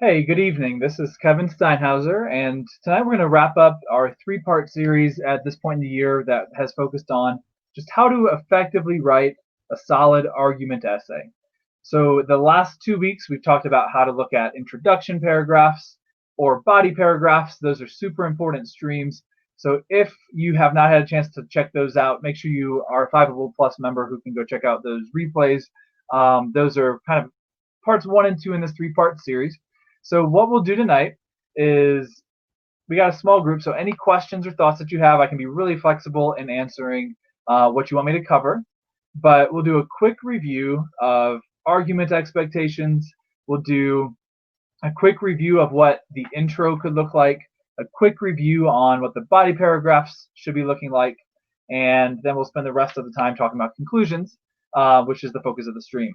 Hey, good evening. This is Kevin Steinhauser, and tonight we're going to wrap up our three-part series at this point in the year that has focused on just how to effectively write a solid argument essay. So the last 2 weeks we've talked about how to look at introduction paragraphs or body paragraphs. Those are super important streams. So if you have not had a chance to check those out, make sure you are a Fiveable Plus member who can go check out those replays. Those are kind of parts 1 and 2 in this three-part series. So what we'll do tonight is we got a small group, so any questions or thoughts that you have, I can be really flexible in answering what you want me to cover. But we'll do a quick review of argument expectations. We'll do a quick review of what the intro could look like, a quick review on what the body paragraphs should be looking like, and then we'll spend the rest of the time talking about conclusions, which is the focus of the stream.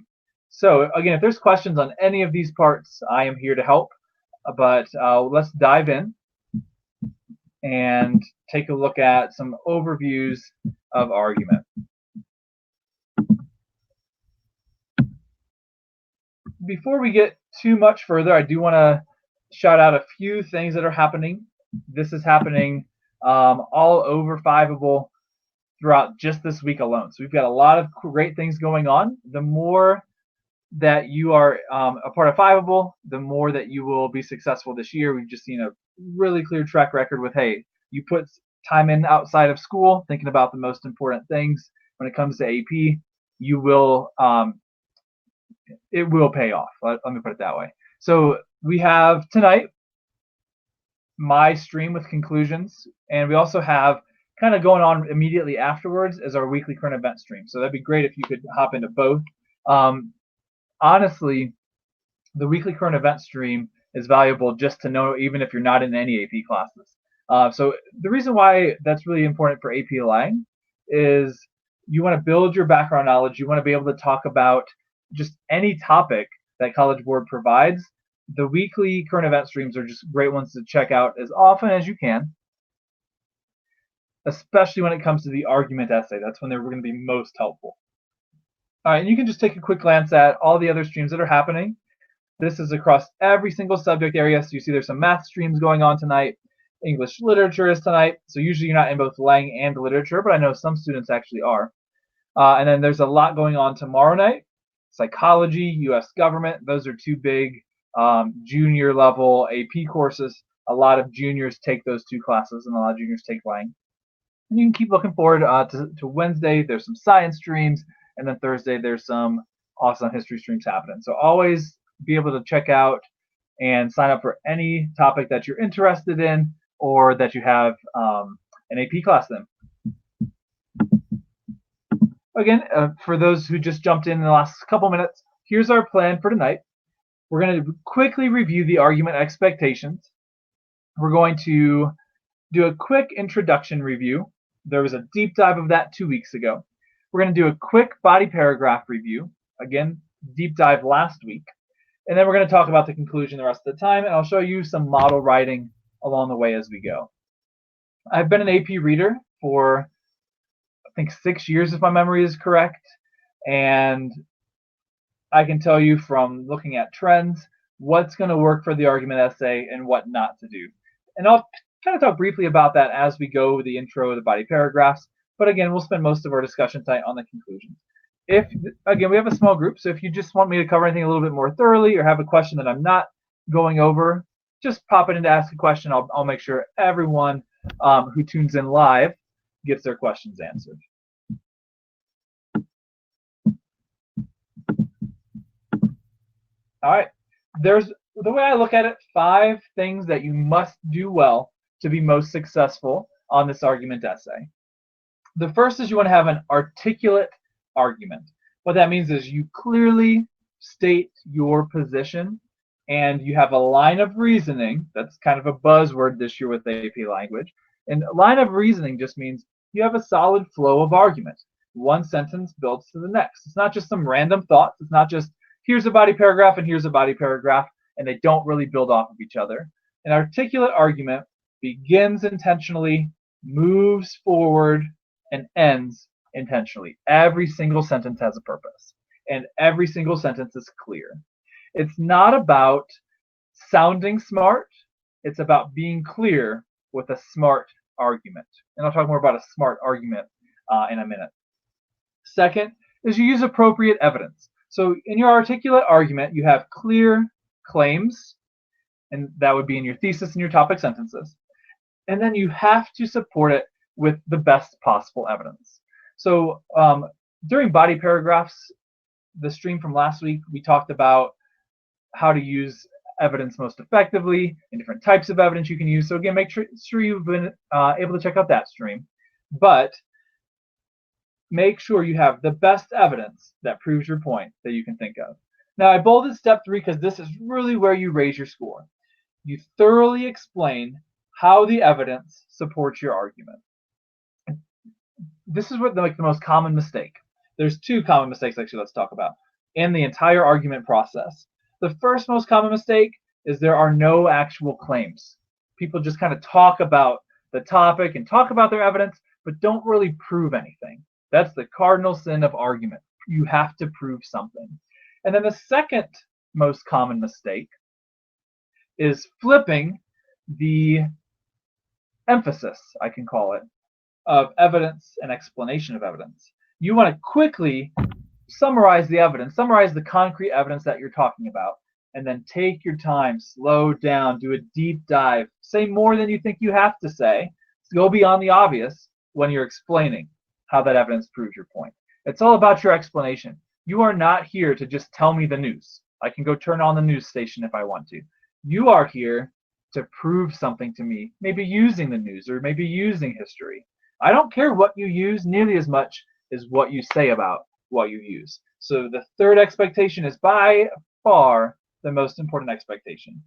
So again, if there's questions on any of these parts, I am here to help, but let's dive in and take a look at some overviews of argument. Before we get too much further, I do want to shout out a few things that are happening. This is happening all over Fiveable throughout just this week alone. So we've got a lot of great things going on. The more that you are a part of Fiveable, the more that you will be successful this year. We've just seen a really clear track record with, hey, you put time in outside of school, thinking about the most important things when it comes to AP, you will it will pay off. Let me put it that way. So we have tonight my stream with conclusions, and we also have kind of going on immediately afterwards as our weekly current event stream. So that'd be great if you could hop into both. Honestly, the weekly current event stream is valuable just to know, even if you're not in any AP classes. So the reason why that's really important for AP Lang is you want to build your background knowledge. You want to be able to talk about just any topic that College Board provides. The weekly current event streams are just great ones to check out as often as you can, especially when it comes to the argument essay. That's when they're going to be most helpful. All right, and you can just take a quick glance at all the other streams that are happening. This is across every single subject area. So you see there's some math streams going on tonight. English literature is tonight. So usually you're not in both Lang and literature, but I know some students actually are. And then there's a lot going on tomorrow night. Psychology, U.S. government. Those are two big junior level AP courses. A lot of juniors take those two classes, and a lot of juniors take Lang. And you can keep looking forward to Wednesday. There's some science streams, and then Thursday there's some awesome history streams happening. So always be able to check out and sign up for any topic that you're interested in or that you have an AP class in. Again, for those who just jumped in the last couple minutes, here's our plan for tonight. We're going to quickly review the argument expectations. We're going to do a quick introduction review. There was a deep dive of that 2 weeks ago. We're going to do a quick body paragraph review. Again, deep dive last week. And then we're going to talk about the conclusion the rest of the time, and I'll show you some model writing along the way as we go. I've been an AP reader for, I think, 6 years, if my memory is correct. And I can tell you from looking at trends, what's going to work for the argument essay and what not to do. And I'll kind of talk briefly about that as we go with the intro, the body paragraphs. But again, we'll spend most of our discussion tonight on the conclusions. If, again, we have a small group, so if you just want me to cover anything a little bit more thoroughly or have a question that I'm not going over, just pop it in to ask a question. I'll make sure everyone who tunes in live gets their questions answered. All right, there's the way I look at it, 5 things that you must do well to be most successful on this argument essay. The first is you want to have an articulate argument. What that means is you clearly state your position and you have a line of reasoning. That's kind of a buzzword this year with AP language. And a line of reasoning just means you have a solid flow of argument. One sentence builds to the next. It's not just some random thoughts. It's not just here's a body paragraph and here's a body paragraph, and they don't really build off of each other. An articulate argument begins intentionally, moves forward, and ends intentionally. Every single sentence has a purpose, and every single sentence is clear. It's not about sounding smart. It's about being clear with a smart argument. And I'll talk more about a smart argument in a minute. Second is you use appropriate evidence. So in your articulate argument, you have clear claims, and that would be in your thesis and your topic sentences. And then you have to support it with the best possible evidence. So during body paragraphs, the stream from last week, we talked about how to use evidence most effectively and different types of evidence you can use. So again, make sure you've been able to check out that stream. But make sure you have the best evidence that proves your point that you can think of. Now, I bolded step 3 because this is really where you raise your score. You thoroughly explain how the evidence supports your argument. This is what the most common mistake. There's 2 common mistakes actually let's talk about in the entire argument process. The first most common mistake is there are no actual claims. People just kind of talk about the topic and talk about their evidence, but don't really prove anything. That's the cardinal sin of argument. You have to prove something. And then the second most common mistake is flipping the emphasis, I can call it, of evidence and explanation of evidence. You want to quickly summarize the evidence, summarize the concrete evidence that you're talking about, and then take your time, slow down, do a deep dive, say more than you think you have to say, go beyond the obvious when you're explaining how that evidence proves your point. It's all about your explanation. You are not here to just tell me the news. I can go turn on the news station if I want to. You are here to prove something to me, maybe using the news or maybe using history. I don't care what you use nearly as much as what you say about what you use. So the third expectation is by far the most important expectation.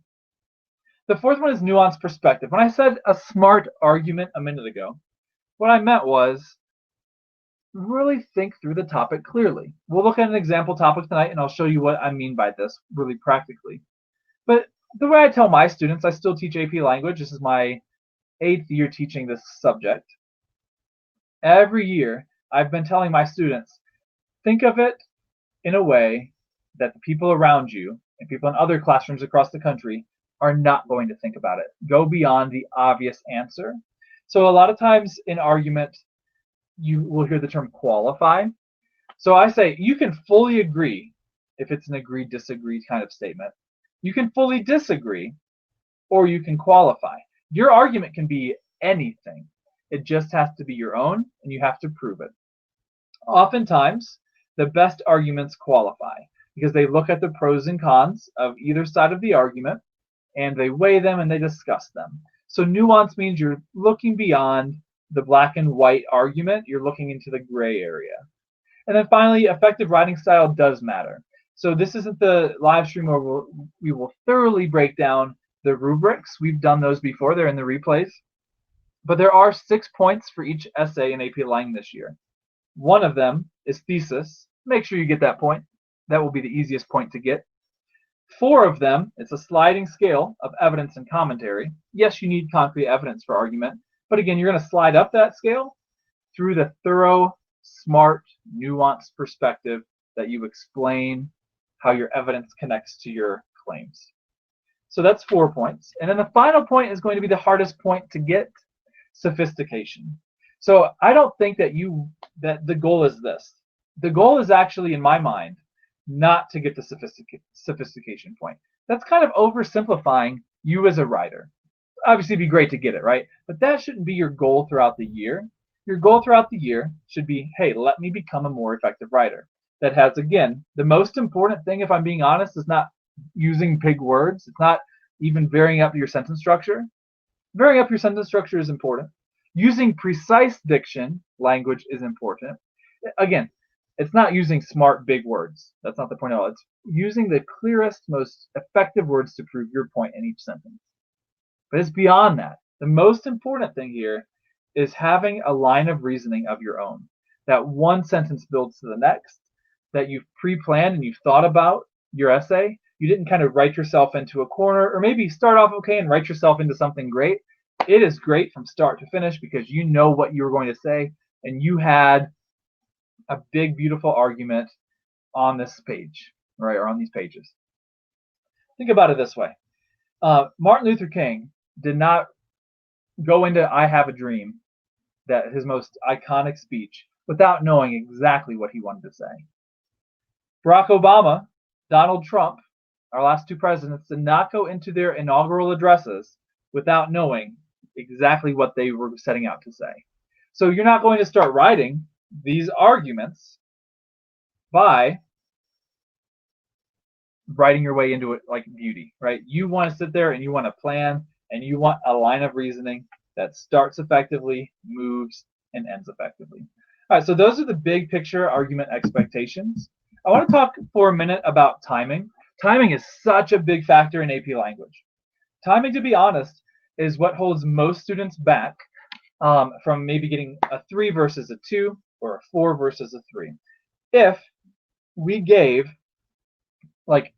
The fourth one is nuanced perspective. When I said a smart argument a minute ago, what I meant was really think through the topic clearly. We'll look at an example topic tonight, and I'll show you what I mean by this really practically. But the way I tell my students, I still teach AP language. This is my 8th year teaching this subject. Every year, I've been telling my students, think of it in a way that the people around you and people in other classrooms across the country are not going to think about it. Go beyond the obvious answer. So a lot of times in argument, you will hear the term qualify. So I say you can fully agree if it's an agree-disagree kind of statement. You can fully disagree, or you can qualify. Your argument can be anything. It just has to be your own, and you have to prove it. Oftentimes, the best arguments qualify because they look at the pros and cons of either side of the argument, and they weigh them and they discuss them. So nuance means you're looking beyond the black and white argument, you're looking into the gray area. And then finally, effective writing style does matter. So this isn't the live stream where we will thoroughly break down the rubrics. We've done those before, they're in the replays. But there are 6 points for each essay in AP Lang this year. One of them is thesis. Make sure you get that point. That will be the easiest point to get. 4 of them, it's a sliding scale of evidence and commentary. Yes, you need concrete evidence for argument, but again, you're going to slide up that scale through the thorough, smart, nuanced perspective that you explain how your evidence connects to your claims. So that's 4 points. And then the final point is going to be the hardest point to get, sophistication. So I don't think that the goal is this. The goal is actually, in my mind, not to get the sophistication point. That's kind of oversimplifying you as a writer. Obviously, it'd be great to get it, right? But that shouldn't be your goal throughout the year. Your goal throughout the year should be, hey, let me become a more effective writer. That has, again, the most important thing, if I'm being honest, is not using big words. It's not even varying up your sentence structure. Varying up your sentence structure is important. Using precise diction, language is important. Again, it's not using smart big words. That's not the point at all. It's using the clearest, most effective words to prove your point in each sentence. But it's beyond that. The most important thing here is having a line of reasoning of your own. That one sentence builds to the next, that you've pre-planned and you've thought about your essay. You didn't kind of write yourself into a corner, or maybe start off okay and write yourself into something great. It is great from start to finish because you know what you were going to say, and you had a big, beautiful argument on this page, right, or on these pages. Think about it this way. Martin Luther King did not go into "I Have a Dream," that his most iconic speech, without knowing exactly what he wanted to say. Barack Obama, Donald Trump, our last two presidents, did not go into their inaugural addresses without knowing exactly what they were setting out to say. So you're not going to start writing these arguments by writing your way into it like beauty, right? You want to sit there and you want to plan and you want a line of reasoning that starts effectively, moves, and ends effectively. All right, so those are the big picture argument expectations. I want to talk for a minute about timing. Timing is such a big factor in AP language. Timing, to be honest, is what holds most students back from maybe getting a 3 versus a 2 or a 4 versus a 3. If we gave like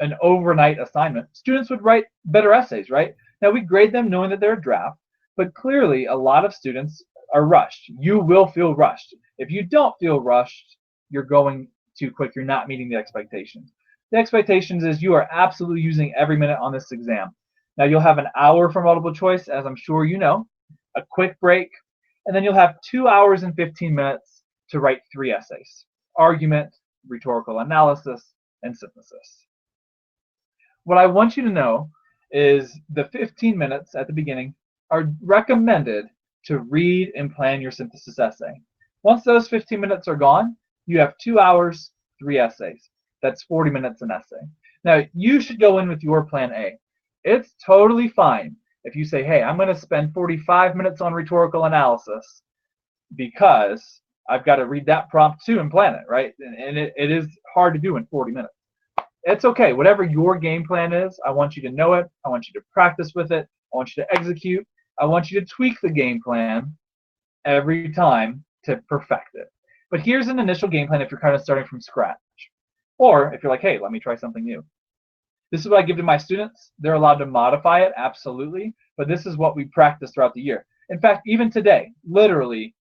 an overnight assignment, students would write better essays, right? Now we grade them knowing that they're a draft, but clearly a lot of students are rushed. You will feel rushed. If you don't feel rushed, you're going too quick. You're not meeting the expectations. The expectations is you are absolutely using every minute on this exam. Now you'll have an hour for multiple choice, as I'm sure you know, a quick break, and then you'll have 2 hours and 15 minutes to write 3 essays: argument, rhetorical analysis, and synthesis. What I want you to know is the 15 minutes at the beginning are recommended to read and plan your synthesis essay. Once those 15 minutes are gone, you have 2 hours, 3 essays. That's 40 minutes an essay. Now, you should go in with your plan A. It's totally fine if you say, hey, I'm going to spend 45 minutes on rhetorical analysis because I've got to read that prompt too and plan it, right? And it is hard to do in 40 minutes. It's okay. Whatever your game plan is, I want you to know it. I want you to practice with it. I want you to execute. I want you to tweak the game plan every time to perfect it. But here's an initial game plan if you're kind of starting from scratch. Or if you're like, hey, let me try something new. This is what I give to my students. They're allowed to modify it, absolutely. But this is what we practice throughout the year. In fact, even today, literally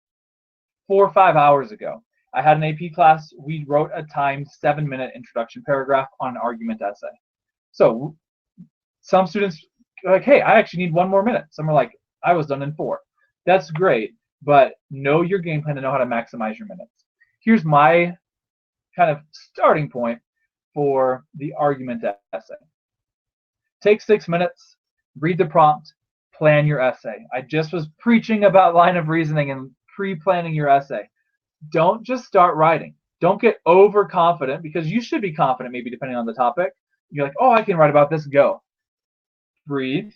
4 or 5 hours ago, I had an AP class. We wrote a timed 7-minute introduction paragraph on an argument essay. So some students are like, hey, I actually need 1 more minute. Some are like, I was done in 4. That's great, but know your game plan to know how to maximize your minutes. Here's my kind of starting point for the argument essay. Take 6 minutes, read the prompt, plan your essay. I just was preaching about line of reasoning and pre-planning your essay. Don't just start writing. Don't get overconfident, because you should be confident maybe depending on the topic. You're like, oh, I can write about this, go. Breathe,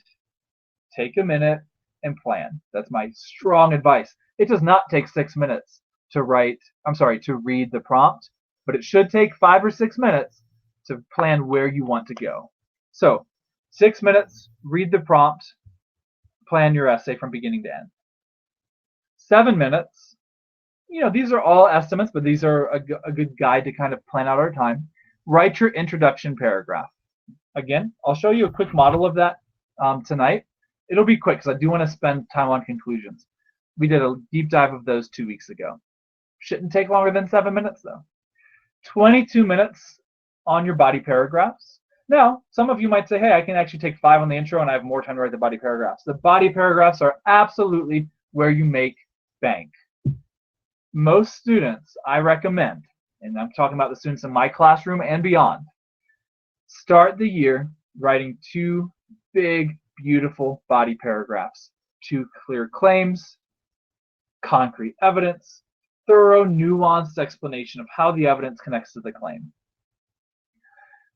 take a minute, and plan. That's my strong advice. It does not take 6 minutes to read the prompt, but it should take 5 or 6 minutes to plan where you want to go. So 6 minutes, read the prompt, plan your essay from beginning to end. 7 minutes, these are all estimates, but these are a good guide to kind of plan out our time. Write your introduction paragraph. Again, I'll show you a quick model of that tonight. It'll be quick because I do want to spend time on conclusions. We did a deep dive of those 2 weeks ago. Shouldn't take longer than 7 minutes though. 22 minutes on your body paragraphs. Now, some of you might say, hey, I can actually take 5 on the intro and I have more time to write the body paragraphs. The body paragraphs are absolutely where you make bank. Most students, I recommend, and I'm talking about the students in my classroom and beyond, start the year writing 2 big, beautiful body paragraphs. 2 clear claims, concrete evidence, thorough, nuanced explanation of how the evidence connects to the claim.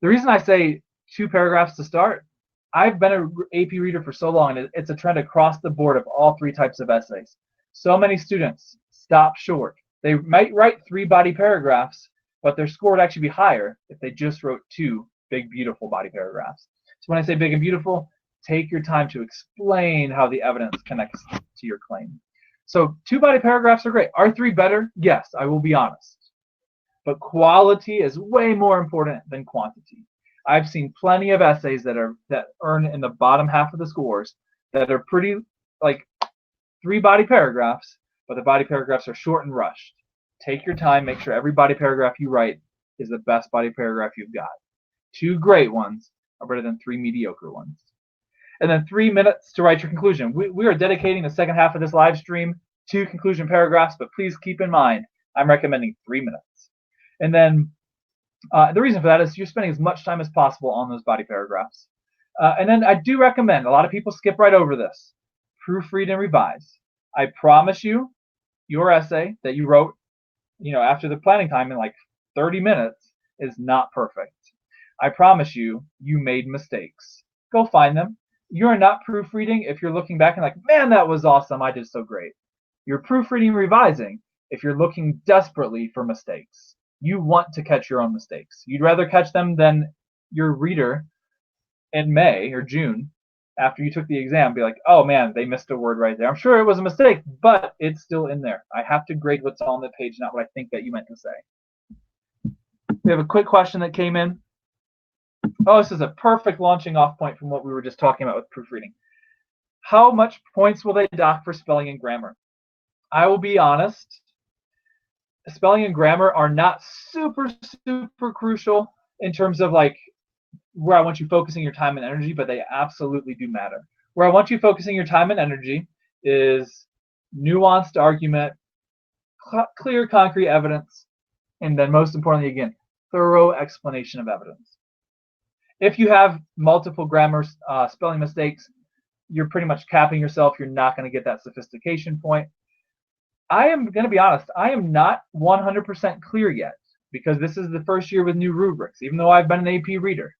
The reason I say 2 paragraphs to start, I've been an AP reader for so long, and it's a trend across the board of all 3 types of essays. So many students stop short. They might write 3 body paragraphs, but their score would actually be higher if they just wrote 2 big, beautiful body paragraphs. So when I say big and beautiful, take your time to explain how the evidence connects to your claim. So 2 body paragraphs are great. Are 3 better? Yes, I will be honest. But quality is way more important than quantity. I've seen plenty of essays that earn in the bottom half of the scores that are pretty like 3 body paragraphs, but the body paragraphs are short and rushed. Take your time, make sure every body paragraph you write is the best body paragraph you've got. 2 great ones are better than 3 mediocre ones. And then 3 minutes to write your conclusion. We are dedicating the second half of this live stream to conclusion paragraphs, but please keep in mind, I'm recommending 3 minutes. And then the reason for that is you're spending as much time as possible on those body paragraphs. And then I do recommend, a lot of people skip right over this, proofread and revise. I promise you, your essay that you wrote, after the planning time in like 30 minutes is not perfect. I promise you, you made mistakes. Go find them. You are not proofreading if you're looking back and like, man, that was awesome. I did so great. You're proofreading and revising if you're looking desperately for mistakes. You want to catch your own mistakes. You'd rather catch them than your reader in May or June after you took the exam be like, oh man, they missed a word right there. I'm sure it was a mistake, but it's still in there. I have to grade what's on the page, not what I think that you meant to say. We have a quick question that came in. Oh, this is a perfect launching off point from what we were just talking about with proofreading. How much points will they dock for spelling and grammar? I will be honest, spelling and grammar are not super crucial in terms of like where I want you focusing your time and energy, but they absolutely do matter. Where I want you focusing your time and energy is nuanced argument, clear, concrete evidence, and then most importantly, again, thorough explanation of evidence. If you have multiple grammar spelling mistakes, you're pretty much capping yourself. You're not going to get that sophistication point. I am going to be honest, I am not 100% clear yet because this is the first year with new rubrics, even though I've been an AP reader.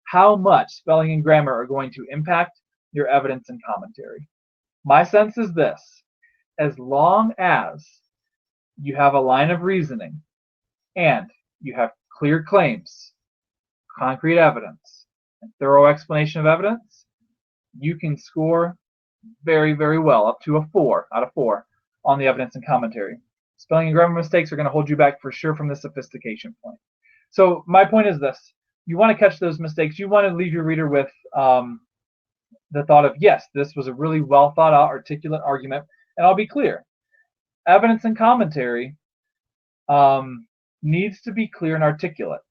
How much spelling and grammar are going to impact your evidence and commentary? My sense is this: as long as you have a line of reasoning and you have clear claims, concrete evidence, and thorough explanation of evidence, you can score very, very well, up to a 4 out of 4 on the evidence and commentary. Spelling and grammar mistakes are going to hold you back for sure from the sophistication point. So my point is this: you want to catch those mistakes. You want to leave your reader with the thought of, yes, this was a really well thought out, articulate argument. And I'll be clear, evidence and commentary needs to be clear and articulate.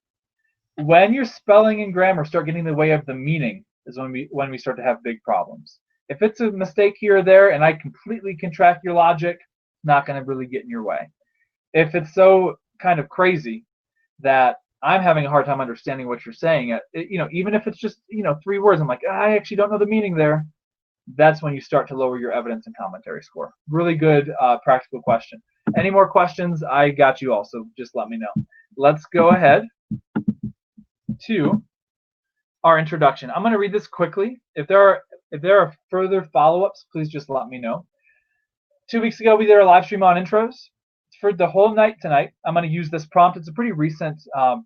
When your spelling and grammar start getting in the way of the meaning is when we start to have big problems. If it's a mistake here or there and I completely contract your logic, not going to really get in your way. If it's so kind of crazy that I'm having a hard time understanding what you're saying, even if it's just 3 words, I'm like, I actually don't know the meaning there. That's when you start to lower your evidence and commentary score. Really good practical question. Any more questions? I got you also. Just let me know. Let's go ahead to our introduction. I'm going to read this quickly. If there are further follow-ups, please just let me know. 2 weeks ago, we did a live stream on intros. For the whole night tonight, I'm going to use this prompt. It's a pretty recent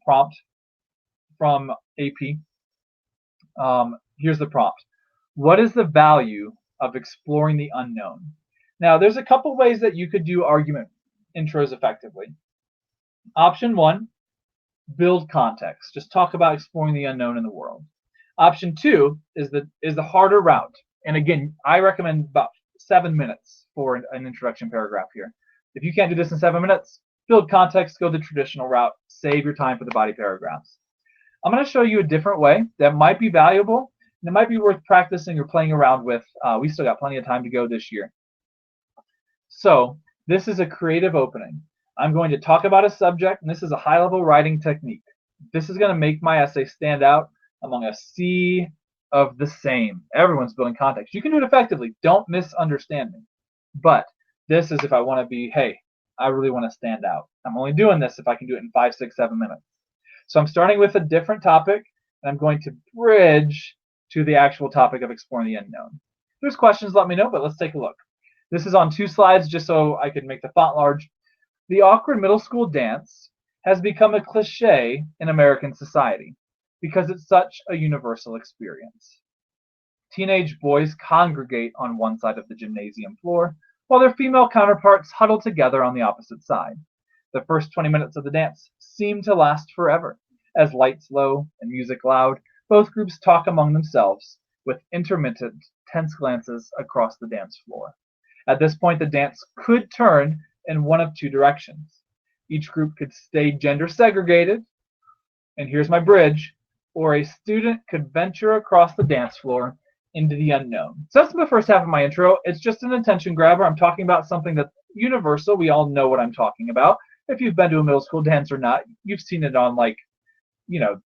prompt from AP. Here's the prompt. What is the value of exploring the unknown? Now, there's a couple ways that you could do argument intros effectively. Option 1, build context. Just talk about exploring the unknown in the world. Option 2 is the harder route. And again, I recommend about 7 minutes for an introduction paragraph here. If you can't do this in 7 minutes, build context, go the traditional route, save your time for the body paragraphs. I'm going to show you a different way that might be valuable and it might be worth practicing or playing around with. We still got plenty of time to go this year. So this is a creative opening. I'm going to talk about a subject, and this is a high-level writing technique. This is going to make my essay stand out among a sea of the same. Everyone's building context. You can do it effectively. Don't misunderstand me. But this is if I want to be, hey, I really want to stand out. I'm only doing this if I can do it in 5, 6, 7 minutes. So I'm starting with a different topic, and I'm going to bridge to the actual topic of exploring the unknown. If there's questions, let me know, but let's take a look. This is on 2 slides just so I can make the font large. The awkward middle school dance has become a cliche in American society because it's such a universal experience. Teenage boys congregate on one side of the gymnasium floor, while their female counterparts huddle together on the opposite side. The first 20 minutes of the dance seem to last forever. As lights low and music loud, both groups talk among themselves with intermittent, tense glances across the dance floor. At this point, the dance could turn in one of 2 directions. Each group could stay gender segregated, and here's my bridge, or a student could venture across the dance floor into the unknown. So that's the first half of my intro. It's just an attention grabber. I'm talking about something that's universal. We all know what I'm talking about. If you've been to a middle school dance or not, you've seen it on like,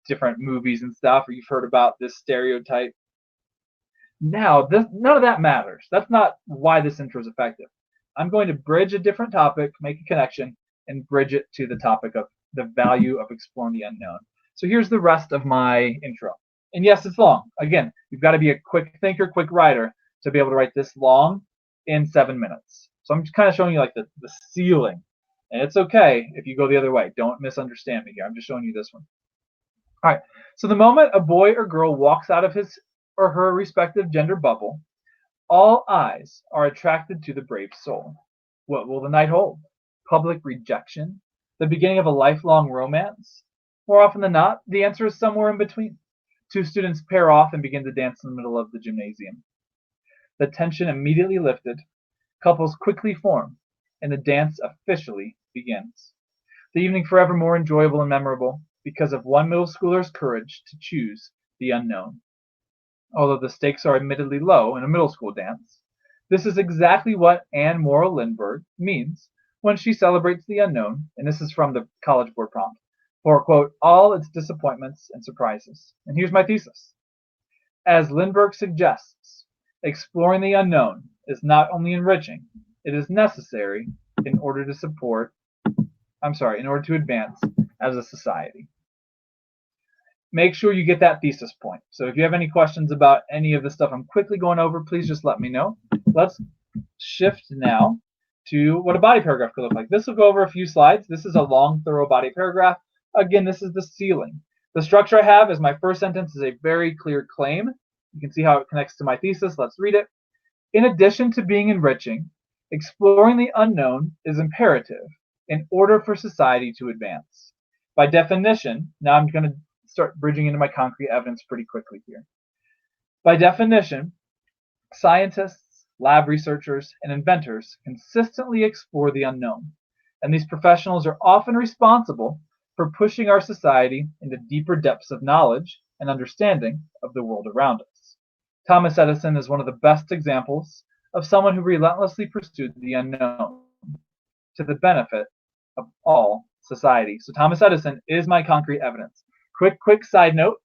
different movies and stuff, or you've heard about this stereotype. Now, none of that matters. That's not why this intro is effective. I'm going to bridge a different topic, make a connection, and bridge it to the topic of the value of exploring the unknown. So here's the rest of my intro. And yes, it's long. Again, you've got to be a quick thinker, quick writer to be able to write this long in 7 minutes. So I'm just kind of showing you like the ceiling. And it's okay if you go the other way. Don't misunderstand me here. I'm just showing you this one. All right. So the moment a boy or girl walks out of his or her respective gender bubble, all eyes are attracted to the brave soul. What will the night hold? Public rejection? The beginning of a lifelong romance? More often than not, the answer is somewhere in between. Two students pair off and begin to dance in the middle of the gymnasium. The tension immediately lifted, couples quickly form, and the dance officially begins. The evening forever more enjoyable and memorable because of one middle schooler's courage to choose the unknown. Although the stakes are admittedly low in a middle school dance, this is exactly what Anne Morrow Lindbergh means when she celebrates the unknown, and this is from the College Board prompt, for, quote, all its disappointments and surprises. And here's my thesis. As Lindbergh suggests, exploring the unknown is not only enriching, it is necessary in order to advance as a society. Make sure you get that thesis point. So if you have any questions about any of the stuff I'm quickly going over, please just let me know. Let's shift now to what a body paragraph could look like. This will go over a few slides. This is a long, thorough body paragraph. Again, this is the ceiling. The structure I have is my first sentence is a very clear claim. You can see how it connects to my thesis. Let's read it. In addition to being enriching, exploring the unknown is imperative in order for society to advance. By definition, now I'm going to start bridging into my concrete evidence pretty quickly here. By definition, scientists, lab researchers, and inventors consistently explore the unknown, and these professionals are often responsible for pushing our society into deeper depths of knowledge and understanding of the world around us. Thomas Edison is one of the best examples of someone who relentlessly pursued the unknown to the benefit of all society. So Thomas Edison is my concrete evidence. Quick side note.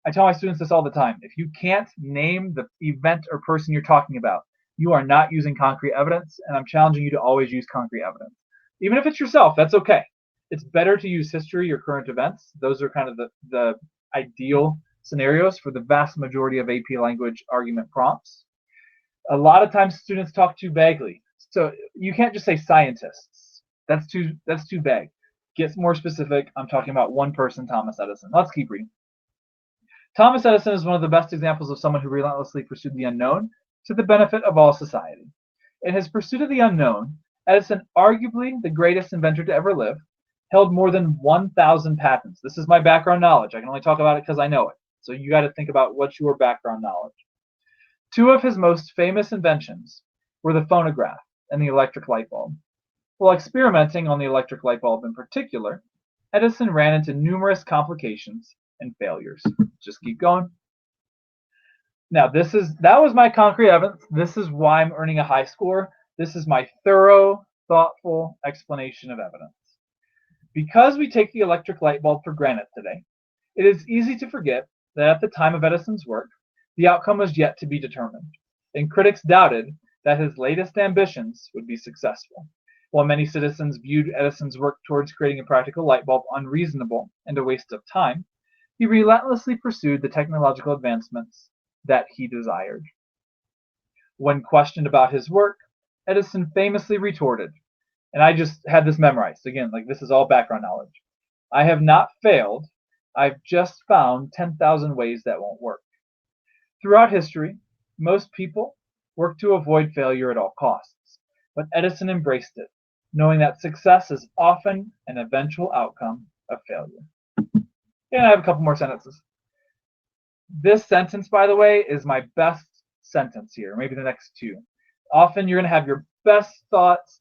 I tell my students this all the time. If you can't name the event or person you're talking about, you are not using concrete evidence, and I'm challenging you to always use concrete evidence. Even if it's yourself, that's okay. It's better to use history or current events. Those are kind of the ideal scenarios for the vast majority of AP language argument prompts. A lot of times students talk too vaguely. So you can't just say scientists. That's too vague. Get more specific. I'm talking about one person, Thomas Edison. Let's keep reading. Thomas Edison is one of the best examples of someone who relentlessly pursued the unknown to the benefit of all society. In his pursuit of the unknown, Edison, arguably the greatest inventor to ever live, held more than 1,000 patents. This is my background knowledge. I can only talk about it because I know it. So you got to think about what's your background knowledge. Two of his most famous inventions were the phonograph and the electric light bulb. While experimenting on the electric light bulb in particular, Edison ran into numerous complications and failures. Just keep going. Now, that was my concrete evidence. This is why I'm earning a high score. This is my thorough, thoughtful explanation of evidence. Because we take the electric light bulb for granted today, it is easy to forget that at the time of Edison's work, the outcome was yet to be determined, and critics doubted that his latest ambitions would be successful. While many citizens viewed Edison's work towards creating a practical light bulb unreasonable and a waste of time, he relentlessly pursued the technological advancements that he desired. When questioned about his work, Edison famously retorted, and I just had this memorized. Again, like this is all background knowledge. I have not failed. I've just found 10,000 ways that won't work. Throughout history, most people work to avoid failure at all costs, but Edison embraced it, knowing that success is often an eventual outcome of failure. And I have a couple more sentences. This sentence, by the way, is my best sentence here, maybe the next two. Often you're going to have your best thoughts,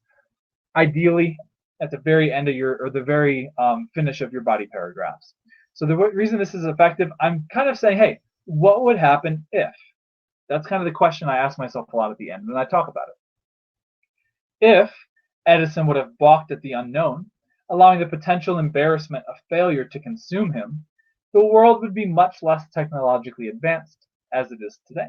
ideally, at the very end of the very finish of your body paragraphs. So the reason this is effective, I'm kind of saying, hey, what would happen if? That's kind of the question I ask myself a lot at the end when I talk about it. If Edison would have balked at the unknown, allowing the potential embarrassment of failure to consume him, the world would be much less technologically advanced as it is today.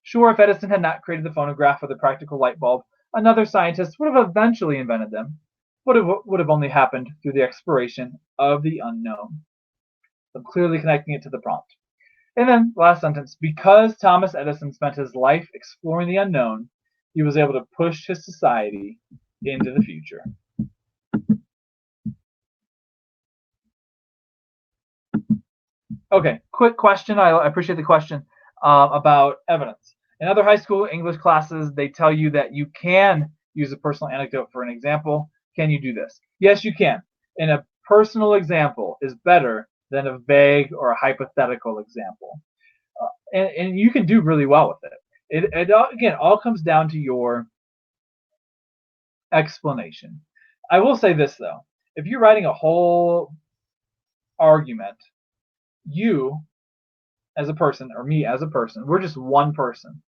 Sure, if Edison had not created the phonograph or the practical light bulb, another scientist would have eventually invented them, but it would have only happened through the exploration of the unknown. I'm clearly connecting it to the prompt. And then, last sentence, because Thomas Edison spent his life exploring the unknown, he was able to push his society into the future. Okay, quick question. I appreciate the question about evidence. In other high school English classes, they tell you that you can use a personal anecdote for an example. Can you do this? Yes, you can. And a personal example is better than a vague or a hypothetical example. And you can do really well with it. It again all comes down to your explanation. I will say this though, if you're writing a whole argument, you as a person or me as a person, we're just one person.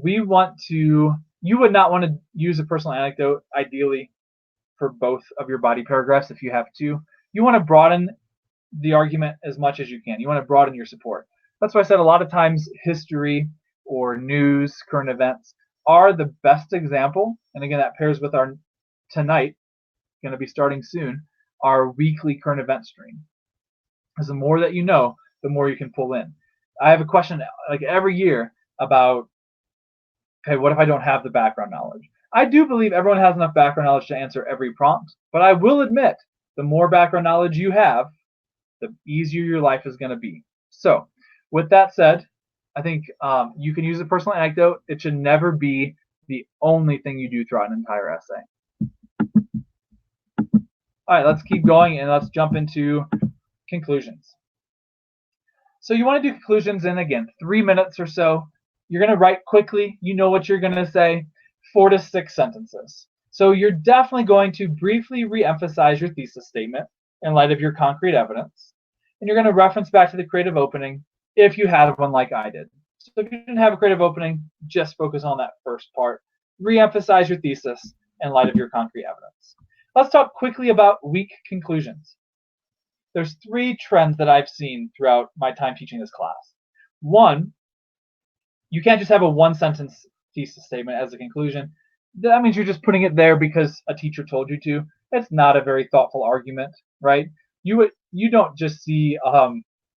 You would not want to use a personal anecdote ideally for both of your body paragraphs if you have to. You want to broaden the argument as much as you can. You want to broaden your support. That's why I said a lot of times history or news, current events are the best example. And again, that pairs with our tonight, going to be starting soon, our weekly current event stream. Because the more that you know, the more you can pull in. I have a question like every year about, okay, what if I don't have the background knowledge? I do believe everyone has enough background knowledge to answer every prompt, but I will admit the more background knowledge you have, the easier your life is going to be. So with that said, I think you can use a personal anecdote. It should never be the only thing you do throughout an entire essay. All right, let's keep going and let's jump into conclusions. So you want to do conclusions in, again, 3 minutes or so. You're going to write quickly. You know what you're going to say, 4 to 6 sentences. So you're definitely going to briefly re-emphasize your thesis statement in light of your concrete evidence. And you're going to reference back to the creative opening if you had one like I did. So if you didn't have a creative opening, just focus on that first part. Re-emphasize your thesis in light of your concrete evidence. Let's talk quickly about weak conclusions. There's 3 trends that I've seen throughout my time teaching this class. 1, you can't just have a 1-sentence thesis statement as a conclusion. That means you're just putting it there because a teacher told you to. It's not a very thoughtful argument, right? You don't just see,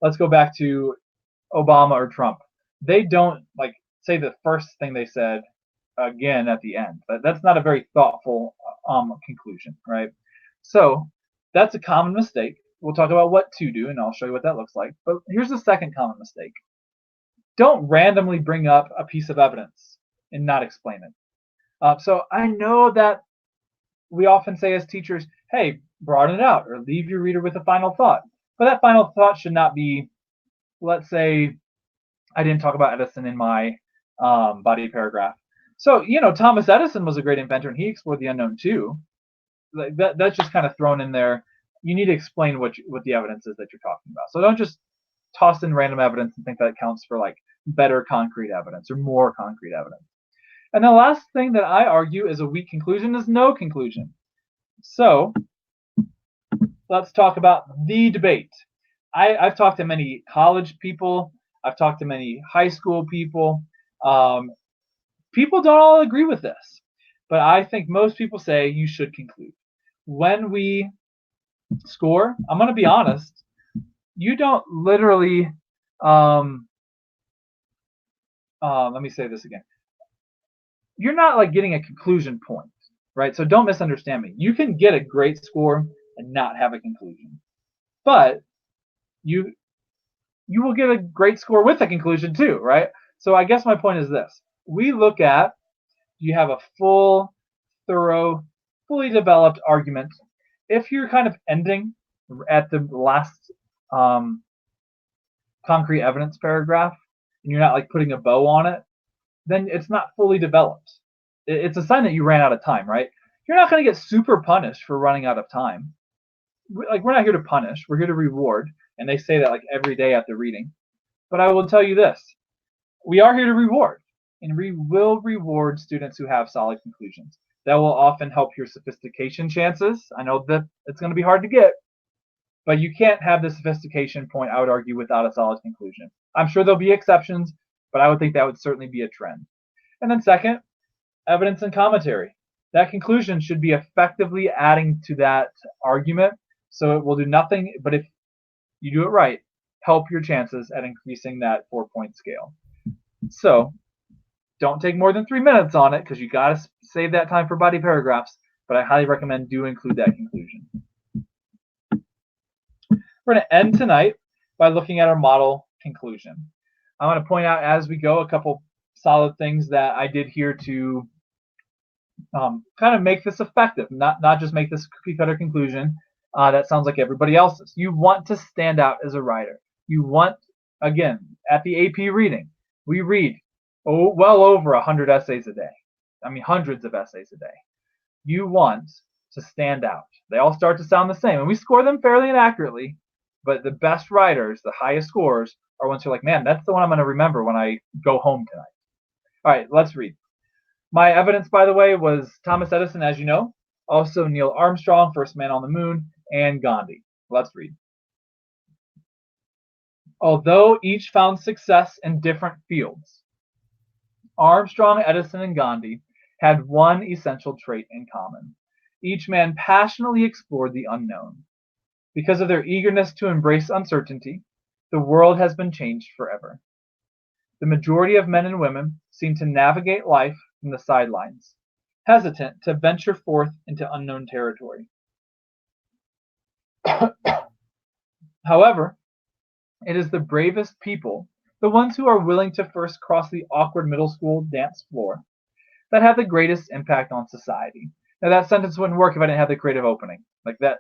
let's go back to Obama or Trump. They don't like say the first thing they said again at the end. That's not a very thoughtful conclusion, right? So that's a common mistake. We'll talk about what to do, and I'll show you what that looks like. But here's the second common mistake. Don't randomly bring up a piece of evidence and not explain it. So I know that we often say as teachers, hey, broaden it out or leave your reader with a final thought. But that final thought should not be, let's say, I didn't talk about Edison in my body paragraph. So, Thomas Edison was a great inventor and he explored the unknown too. Like that's just kind of thrown in there. You need to explain what the evidence is that you're talking about. So don't just toss in random evidence and think that counts for like better concrete evidence or more concrete evidence. And the last thing that I argue is a weak conclusion is no conclusion. So let's talk about the debate. I've talked to many college people. I've talked to many high school people. People don't all agree with this, but I think most people say you should conclude. When we score, I'm going to be honest, you don't literally, let me say this again. You're not like getting a conclusion point, right? So don't misunderstand me. You can get a great score and not have a conclusion, but you will get a great score with a conclusion too, right? So I guess my point is this. We look at, do you have a full, thorough, fully developed argument? If you're kind of ending at the last concrete evidence paragraph and you're not like putting a bow on it, then it's not fully developed. It's a sign that you ran out of time, right? You're not going to get super punished for running out of time. Like, we're not here to punish, we're here to reward. And they say that like every day at the reading. But I will tell you this, we are here to reward, and we will reward students who have solid conclusions. That will often help your sophistication chances. I know that it's going to be hard to get, but you can't have the sophistication point, I would argue, without a solid conclusion. I'm sure there'll be exceptions, but I would think that would certainly be a trend. And then second, evidence and commentary. That conclusion should be effectively adding to that argument, so it will do nothing but, if you do it right, help your chances at increasing that 4-point scale. So don't take more than 3 minutes on it, because you got to save that time for body paragraphs, but I highly recommend do include that conclusion. We're going to end tonight by looking at our model conclusion. I want to point out as we go a couple solid things that I did here to kind of make this effective, not just make this cookie cutter conclusion that sounds like everybody else's. You want to stand out as a writer. You want, again, at the AP reading, we read well over 100 essays a day. I mean, hundreds of essays a day. You want to stand out. They all start to sound the same, and we score them fairly and accurately, but the best writers, the highest scores, are ones who are like, man, that's the one I'm going to remember when I go home tonight. All right, let's read. My evidence, by the way, was Thomas Edison, as you know, also Neil Armstrong, first man on the moon, and Gandhi. Let's read. Although each found success in different fields, Armstrong, Edison, and Gandhi had one essential trait in common. Each man passionately explored the unknown. Because of their eagerness to embrace uncertainty, the world has been changed forever. The majority of men and women seem to navigate life from the sidelines, hesitant to venture forth into unknown territory. However, it is the bravest people, the ones who are willing to first cross the awkward middle school dance floor, that have the greatest impact on society. Now, that sentence wouldn't work if I didn't have the creative opening. Like that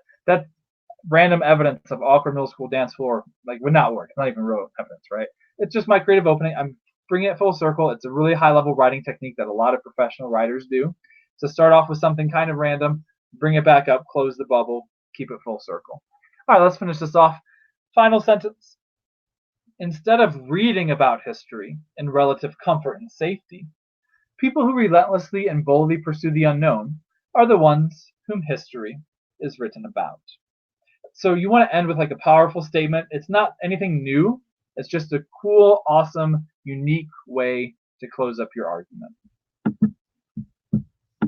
random evidence of awkward middle school dance floor would not work. It's not even real evidence, right? It's just my creative opening. I'm bringing it full circle. It's a really high-level writing technique that a lot of professional writers do. To start off with something kind of random, bring it back up, close the bubble, keep it full circle. All right, let's finish this off. Final sentence. Instead of reading about history in relative comfort and safety, people who relentlessly and boldly pursue the unknown are the ones whom history is written about. So you want to end with a powerful statement. It's not anything new. It's just a cool, awesome, unique way to close up your argument.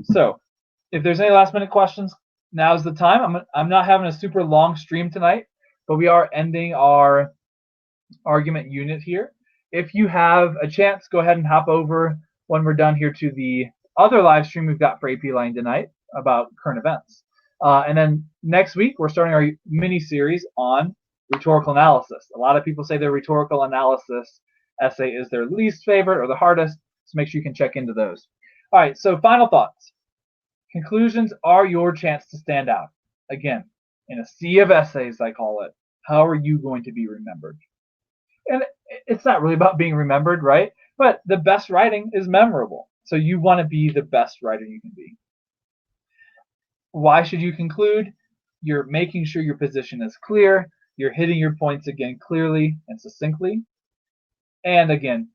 So if there's any last minute questions, now's the time. I'm not having a super long stream tonight, but we are ending our argument unit here. If you have a chance, go ahead and hop over when we're done here to the other live stream we've got for AP Line tonight about current events. And then next week, we're starting our mini-series on rhetorical analysis. A lot of people say their rhetorical analysis essay is their least favorite or the hardest, so make sure you can check into those. All right, so final thoughts. Conclusions are your chance to stand out. Again, in a sea of essays, I call it, how are you going to be remembered? And it's not really about being remembered, right? But the best writing is memorable. So you want to be the best writer you can be. Why should you conclude? You're making sure your position is clear. You're hitting your points again clearly and succinctly. And again,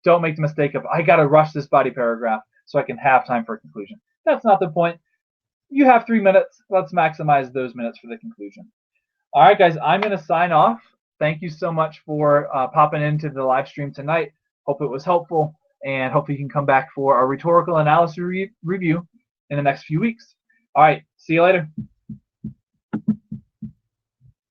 don't make the mistake of, I got to rush this body paragraph so I can have time for a conclusion. That's not the point. You have 3 minutes. Let's maximize those minutes for the conclusion. All right, guys, I'm going to sign off. Thank you so much for popping into the live stream tonight. Hope it was helpful, and hopefully you can come back for our rhetorical analysis review in the next few weeks. All right, see you later.